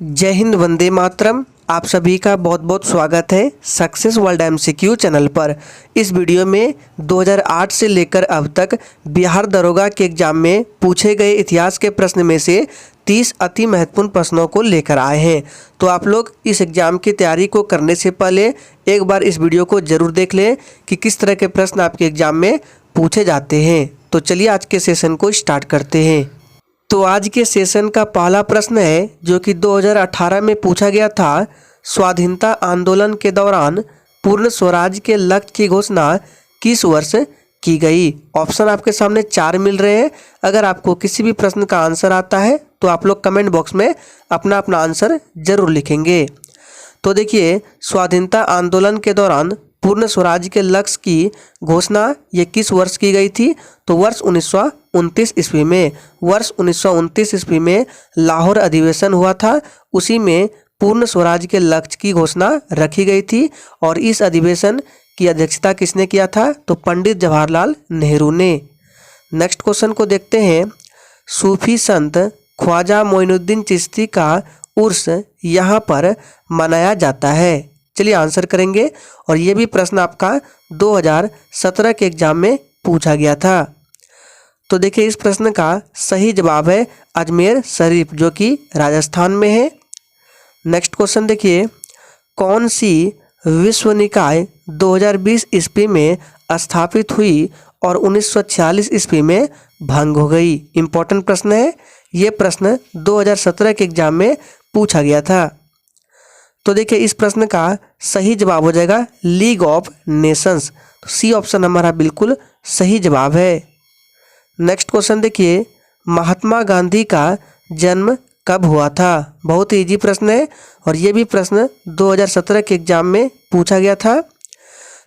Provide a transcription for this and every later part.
जय हिंद, वंदे मातरम। आप सभी का बहुत बहुत स्वागत है सक्सेस वर्ल्ड एमसीक्यू चैनल पर। इस वीडियो में 2008 से लेकर अब तक बिहार दरोगा के एग्जाम में पूछे गए इतिहास के प्रश्न में से 30 अति महत्वपूर्ण प्रश्नों को लेकर आए हैं। तो आप लोग इस एग्ज़ाम की तैयारी को करने से पहले एक बार इस वीडियो को ज़रूर देख लें कि किस तरह के प्रश्न आपके एग्ज़ाम में पूछे जाते हैं। तो चलिए आज के सेशन को स्टार्ट करते हैं। तो आज के सेशन का पहला प्रश्न है जो कि 2018 में पूछा गया था। स्वाधीनता आंदोलन के दौरान पूर्ण स्वराज के लक्ष्य की घोषणा किस वर्ष की गई? ऑप्शन आपके सामने 4 मिल रहे हैं। अगर आपको किसी भी प्रश्न का आंसर आता है तो आप लोग कमेंट बॉक्स में अपना अपना आंसर जरूर लिखेंगे। तो देखिए, स्वाधीनता आंदोलन के दौरान पूर्ण स्वराज के लक्ष्य की घोषणा ये किस वर्ष की गई थी? तो वर्ष 1929 ईस्वी में। वर्ष 1929 ईस्वी में लाहौर अधिवेशन हुआ था। उसी में पूर्ण स्वराज के लक्ष्य की घोषणा रखी गई थी और इस अधिवेशन की अध्यक्षता किसने किया था? तो पंडित जवाहरलाल नेहरू ने। नेक्स्ट क्वेश्चन को देखते हैं। सूफी संत ख्वाजा मोइनुद्दीन चिश्ती का उर्स यहाँ पर मनाया जाता है। चलिए आंसर करेंगे। और ये भी प्रश्न आपका 2017 के एग्जाम में पूछा गया था। तो देखिए, इस प्रश्न का सही जवाब है अजमेर शरीफ, जो कि राजस्थान में है। नेक्स्ट क्वेश्चन देखिए, कौन सी विश्व निकाय 2020 ईस्वी में स्थापित हुई और 1946 ईस्वी में भंग हो गई? इंपॉर्टेंट प्रश्न है। ये प्रश्न 2017 के एग्जाम में पूछा गया था। तो देखिए, इस प्रश्न का सही जवाब हो जाएगा लीग ऑफ नेशंस। तो सी ऑप्शन हमारा बिल्कुल सही जवाब है। नेक्स्ट क्वेश्चन देखिए, महात्मा गांधी का जन्म कब हुआ था? बहुत ही इजी प्रश्न है और ये भी प्रश्न 2017 के एग्जाम में पूछा गया था।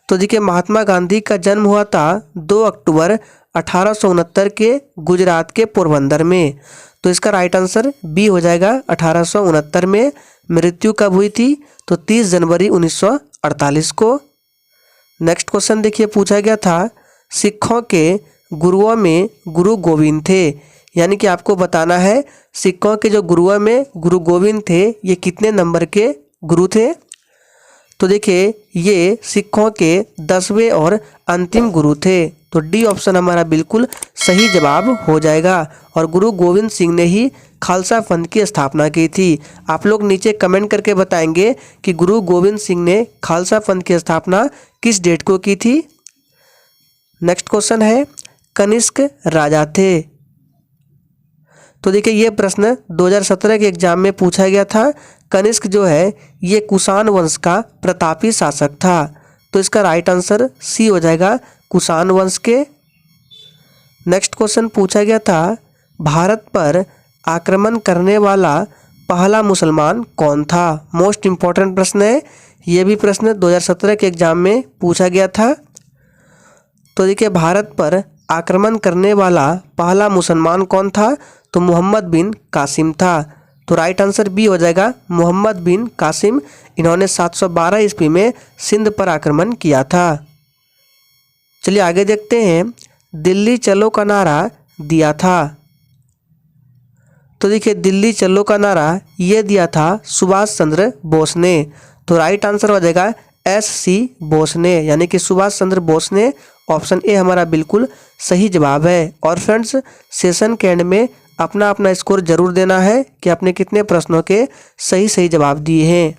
तो देखिए, महात्मा गांधी का जन्म हुआ था 2 अक्टूबर 1869 के गुजरात के पोरबंदर में। तो इसका राइट आंसर बी हो जाएगा 1869 में। मृत्यु कब हुई थी? तो 30 जनवरी 1948 को। नेक्स्ट क्वेश्चन देखिए, पूछा गया था सिखों के गुरुओं में गुरु गोविंद थे। यानी कि आपको बताना है सिखों के जो गुरुओं में गुरु गोविंद थे ये कितने नंबर के गुरु थे? तो देखिए, ये सिखों के 10वें और अंतिम गुरु थे। तो डी ऑप्शन हमारा बिल्कुल सही जवाब हो जाएगा। और गुरु गोविंद सिंह ने ही खालसा पंथ की स्थापना की थी। आप लोग नीचे कमेंट करके बताएंगे कि गुरु गोविंद सिंह ने खालसा पंथ की स्थापना किस डेट को की थी। नेक्स्ट क्वेश्चन है, कनिष्क राजा थे। तो देखिए, ये प्रश्न 2017 के एग्जाम में पूछा गया था। कनिष्क जो है ये कुषाण वंश का प्रतापी शासक था। तो इसका राइट आंसर सी हो जाएगा कुषाण वंश के। नेक्स्ट क्वेश्चन पूछा गया था, भारत पर आक्रमण करने वाला पहला मुसलमान कौन था? मोस्ट इम्पॉर्टेंट प्रश्न है। ये भी प्रश्न 2017 के एग्जाम में पूछा गया था। तो देखिए, भारत पर आक्रमण करने वाला पहला मुसलमान कौन था? तो मोहम्मद बिन कासिम था। तो राइट आंसर बी हो जाएगा मोहम्मद बिन कासिम। इन्होंने 712 ईस्वी में सिंध पर आक्रमण किया था। चलिए आगे देखते हैं, दिल्ली चलो का नारा दिया था। तो देखिए, दिल्ली चलो का नारा ये दिया था सुभाष चंद्र बोस ने। तो राइट आंसर हो जाएगा SC बोस ने, यानी कि सुभाष चंद्र बोस ने। ऑप्शन ए हमारा बिल्कुल सही जवाब है। और फ्रेंड्स, सेशन के एंड में अपना अपना स्कोर जरूर देना है कि आपने कितने प्रश्नों के सही सही जवाब दिए हैं।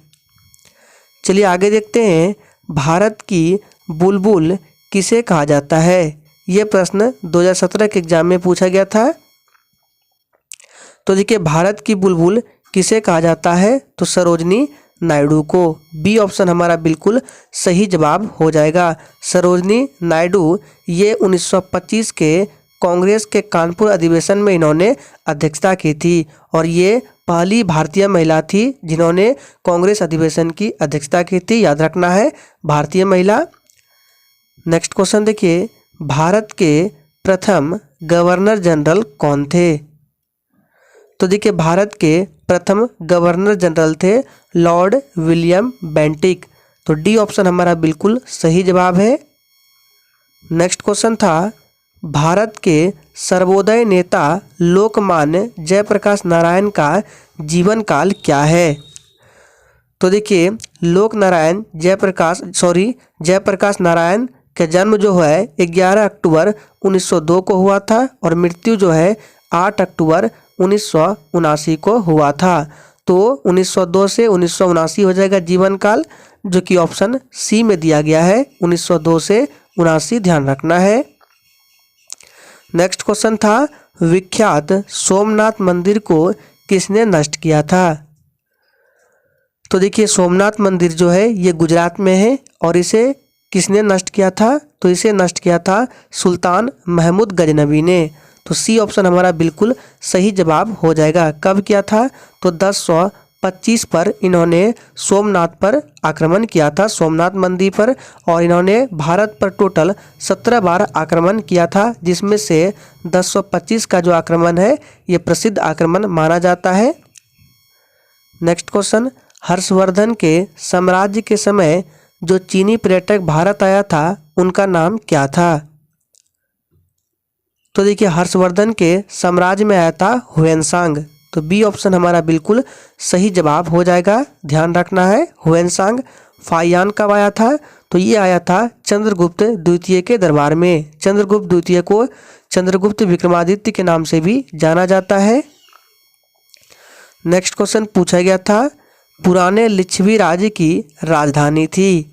चलिए आगे देखते हैं, भारत की बुलबुल किसे कहा जाता है? ये प्रश्न 2017 के एग्जाम में पूछा गया था। तो देखिए, भारत की बुलबुल किसे कहा जाता है? तो सरोजनी नायडू को। बी ऑप्शन हमारा बिल्कुल सही जवाब हो जाएगा। सरोजनी नायडू ये 1925 के कांग्रेस के कानपुर अधिवेशन में इन्होंने अध्यक्षता की थी और ये पहली भारतीय महिला थी जिन्होंने कांग्रेस अधिवेशन की अध्यक्षता की थी। याद रखना है, भारतीय महिला। नेक्स्ट क्वेश्चन देखिए, भारत के प्रथम गवर्नर जनरल कौन थे? तो देखिए, भारत के प्रथम गवर्नर जनरल थे लॉर्ड विलियम बेंटिक। तो डी ऑप्शन हमारा बिल्कुल सही जवाब है। नेक्स्ट क्वेश्चन था, भारत के सर्वोदय नेता लोकमान्य जयप्रकाश नारायण का जीवन काल क्या है? तो देखिए जयप्रकाश नारायण का जन्म जो है 11 अक्टूबर 1902 को हुआ था और मृत्यु जो है 8 अक्टूबर 1979 को हुआ था। तो 1902 से 1979 हो जाएगा जीवन काल, जो कि ऑप्शन सी में दिया गया है। 1902 से 1979 ध्यान रखना है। नेक्स्ट क्वेश्चन था, विख्यात सोमनाथ मंदिर को किसने नष्ट किया था? तो देखिए सोमनाथ मंदिर जो है ये गुजरात में है और इसे किसने नष्ट किया था? तो इसे नष्ट किया था सुल्तान महमूद गजनवी ने। तो सी ऑप्शन हमारा बिल्कुल सही जवाब हो जाएगा। कब किया था? तो 1025 पर इन्होंने सोमनाथ पर आक्रमण किया था, सोमनाथ मंदिर पर, और इन्होंने भारत पर टोटल 17 बार आक्रमण किया था, जिसमें से 1025 का जो आक्रमण है ये प्रसिद्ध आक्रमण माना जाता है। नेक्स्ट क्वेश्चन, हर्षवर्धन के साम्राज्य के समय जो चीनी पर्यटक भारत आया था उनका नाम क्या था? तो देखिए हर्षवर्धन के साम्राज्य में आया था हुएनसांग। तो बी ऑप्शन हमारा बिल्कुल सही जवाब हो जाएगा। ध्यान रखना है, हुएनसांग। फाइयान कब आया था? तो ये आया था चंद्रगुप्त द्वितीय के दरबार में। चंद्रगुप्त द्वितीय को चंद्रगुप्त विक्रमादित्य के नाम से भी जाना जाता है। नेक्स्ट क्वेश्चन पूछा गया था, पुराने लिच्छवी राज्य की राजधानी थी।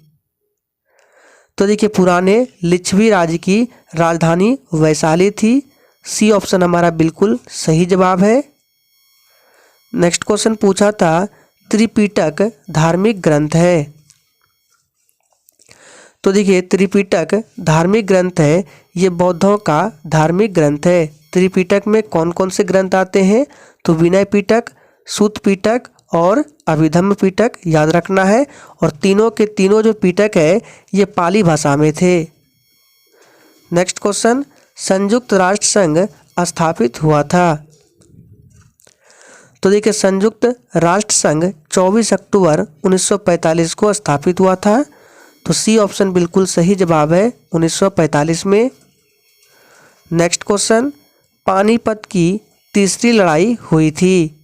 तो देखिए पुराने लिच्छवी राज्य की राजधानी वैशाली थी। सी ऑप्शन हमारा बिल्कुल सही जवाब है। नेक्स्ट क्वेश्चन पूछा था, त्रिपिटक धार्मिक ग्रंथ है। तो देखिए त्रिपिटक धार्मिक ग्रंथ है, ये बौद्धों का धार्मिक ग्रंथ है। त्रिपिटक में कौन कौन से ग्रंथ आते हैं? तो विनय पिटक, सूत पिटक और अभिधम्म पिटक याद रखना है। और तीनों के तीनों जो पिटक है ये पाली भाषा में थे। नेक्स्ट क्वेश्चन, संयुक्त राष्ट्र संघ स्थापित हुआ था। तो देखिए संयुक्त राष्ट्र संघ 24 अक्टूबर 1945 को स्थापित हुआ था। तो सी ऑप्शन बिल्कुल सही जवाब है, 1945 में। नेक्स्ट क्वेश्चन, पानीपत की तीसरी लड़ाई हुई थी।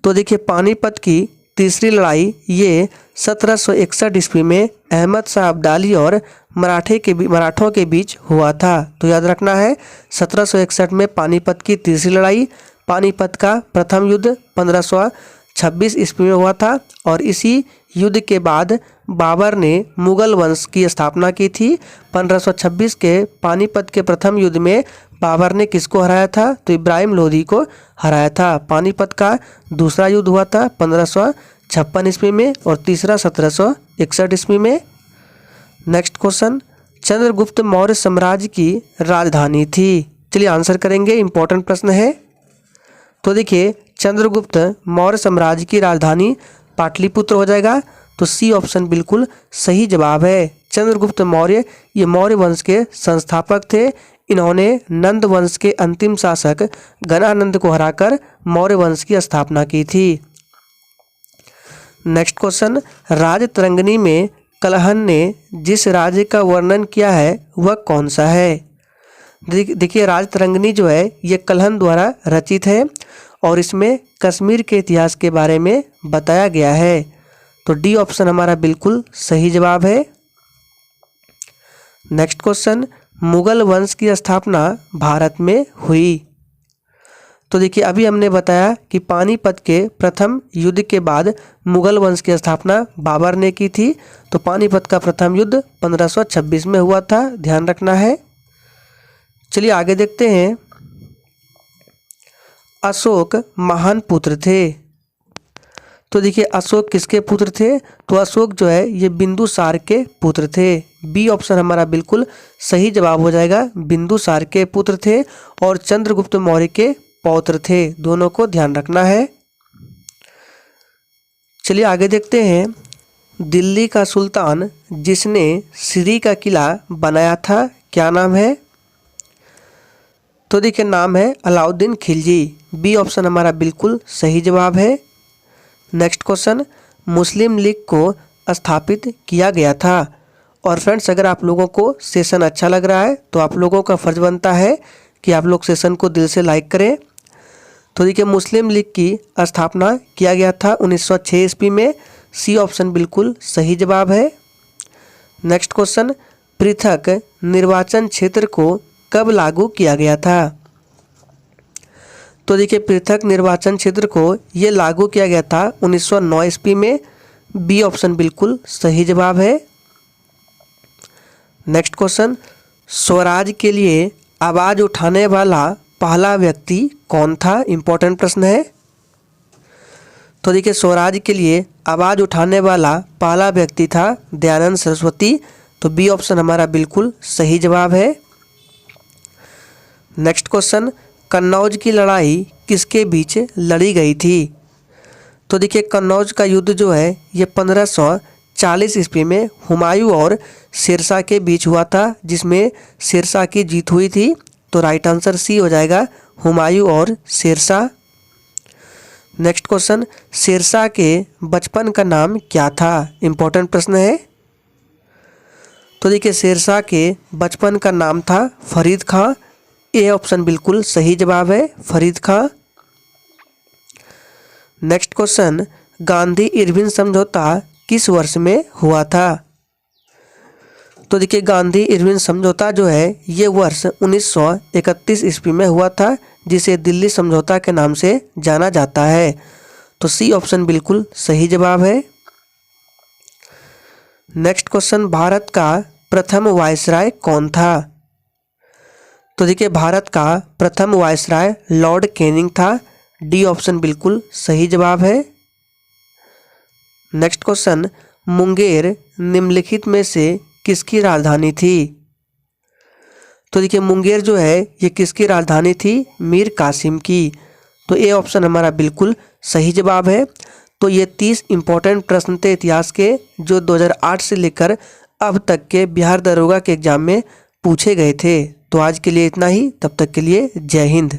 तो देखिए पानीपत की तीसरी लड़ाई ये 1761 ईस्वी में अहमद शाह अब्दाली और मराठों के बीच हुआ था। तो याद रखना है 1761 में पानीपत की तीसरी लड़ाई। पानीपत का प्रथम युद्ध 1526 ईस्वी में हुआ था और इसी युद्ध के बाद बाबर ने मुगल वंश की स्थापना की थी। 1526 के पानीपत के प्रथम युद्ध में बाबर ने किसको हराया था? तो इब्राहिम लोदी को हराया था। पानीपत का दूसरा युद्ध हुआ था 1556 ईस्वी में और तीसरा 1761 ईस्वी में। नेक्स्ट क्वेश्चन, चंद्रगुप्त मौर्य साम्राज्य की राजधानी थी। चलिए आंसर करेंगे, इंपॉर्टेंट प्रश्न है। तो देखिए चंद्रगुप्त मौर्य साम्राज्य की राजधानी पाटलिपुत्र हो जाएगा। तो सी ऑप्शन बिल्कुल सही जवाब है। चंद्रगुप्त मौर्य ये मौर्य वंश के संस्थापक थे। इन्होंने नंद वंश के अंतिम शासक गणानंद को हराकर मौर्य वंश की स्थापना की थी। नेक्स्ट क्वेश्चन, राजतरंगिणी में कलहन ने जिस राज्य का वर्णन किया है वह कौन सा है? देखिए राजतरंगिणी जो है ये कलहन द्वारा रचित है और इसमें कश्मीर के इतिहास के बारे में बताया गया है। तो डी ऑप्शन हमारा बिल्कुल सही जवाब है। नेक्स्ट क्वेश्चन, मुगल वंश की स्थापना भारत में हुई। तो देखिए अभी हमने बताया कि पानीपत के प्रथम युद्ध के बाद मुगल वंश की स्थापना बाबर ने की थी। तो पानीपत का प्रथम युद्ध 1526 में हुआ था, ध्यान रखना है। चलिए आगे देखते हैं। अशोक महान पुत्र थे। तो देखिए अशोक किसके पुत्र थे? तो अशोक जो है ये बिंदुसार के पुत्र थे। बी ऑप्शन हमारा बिल्कुल सही जवाब हो जाएगा। बिंदुसार के पुत्र थे और चंद्रगुप्त मौर्य के पौत्र थे। दोनों को ध्यान रखना है। चलिए आगे देखते हैं। दिल्ली का सुल्तान जिसने श्री का किला बनाया था क्या नाम है? तो देखिए नाम है अलाउद्दीन खिलजी। बी ऑप्शन हमारा बिल्कुल सही जवाब है। नेक्स्ट क्वेश्चन, मुस्लिम लीग को स्थापित किया गया था और फ्रेंड्स, अगर आप लोगों को सेशन अच्छा लग रहा है तो आप लोगों का फ़र्ज़ बनता है कि आप लोग सेशन को दिल से लाइक करें। तो देखिए, मुस्लिम लीग की स्थापना किया गया था 1906 ईस्वी में। सी ऑप्शन बिल्कुल सही जवाब है। नेक्स्ट क्वेश्चन, पृथक निर्वाचन क्षेत्र को कब लागू किया गया था? तो देखिए, पृथक निर्वाचन क्षेत्र को ये लागू किया गया था 1909 ईस्वी में। बी ऑप्शन बिल्कुल सही जवाब है। नेक्स्ट क्वेश्चन, स्वराज के लिए आवाज़ उठाने वाला पहला व्यक्ति कौन था? इम्पोर्टेंट प्रश्न है। तो देखिए, स्वराज के लिए आवाज़ उठाने वाला पहला व्यक्ति था दयानंद सरस्वती। तो बी ऑप्शन हमारा बिल्कुल सही जवाब है। नेक्स्ट क्वेश्चन, कन्नौज की लड़ाई किसके बीच लड़ी गई थी? तो देखिए, कन्नौज का युद्ध जो है ये 1540 ईस्वी में हुमायूं और शेरशाह के बीच हुआ था, जिसमें शेरशाह की जीत हुई थी। तो राइट आंसर सी हो जाएगा, हुमायूं और शेरशाह। नेक्स्ट क्वेश्चन, शेरशाह के बचपन का नाम क्या था? इम्पोर्टेंट प्रश्न है। तो देखिए, शेरशाह के बचपन का नाम था फरीद खां। ए ऑप्शन बिल्कुल सही जवाब है, फरीद खां। नेक्स्ट क्वेश्चन, गांधी इरविन समझौता किस वर्ष में हुआ था? तो देखिए, गांधी इरविन समझौता जो है ये वर्ष 1931 ईस्वी में हुआ था, जिसे दिल्ली समझौता के नाम से जाना जाता है। तो सी ऑप्शन बिल्कुल सही जवाब है। नेक्स्ट क्वेश्चन, भारत का प्रथम वायसराय कौन था? तो देखिए, भारत का प्रथम वायसराय लॉर्ड कैनिंग था। डी ऑप्शन बिल्कुल सही जवाब है। नेक्स्ट क्वेश्चन, मुंगेर निम्नलिखित में से किसकी राजधानी थी? तो देखिए, मुंगेर जो है ये किसकी राजधानी थी? मीर कासिम की। तो ए ऑप्शन हमारा बिल्कुल सही जवाब है। तो ये 30 इंपॉर्टेंट प्रश्न थे इतिहास के, जो 2008 से लेकर अब तक के बिहार दरोगा के एग्जाम में पूछे गए थे। तो आज के लिए इतना ही, तब तक के लिए जय हिंद।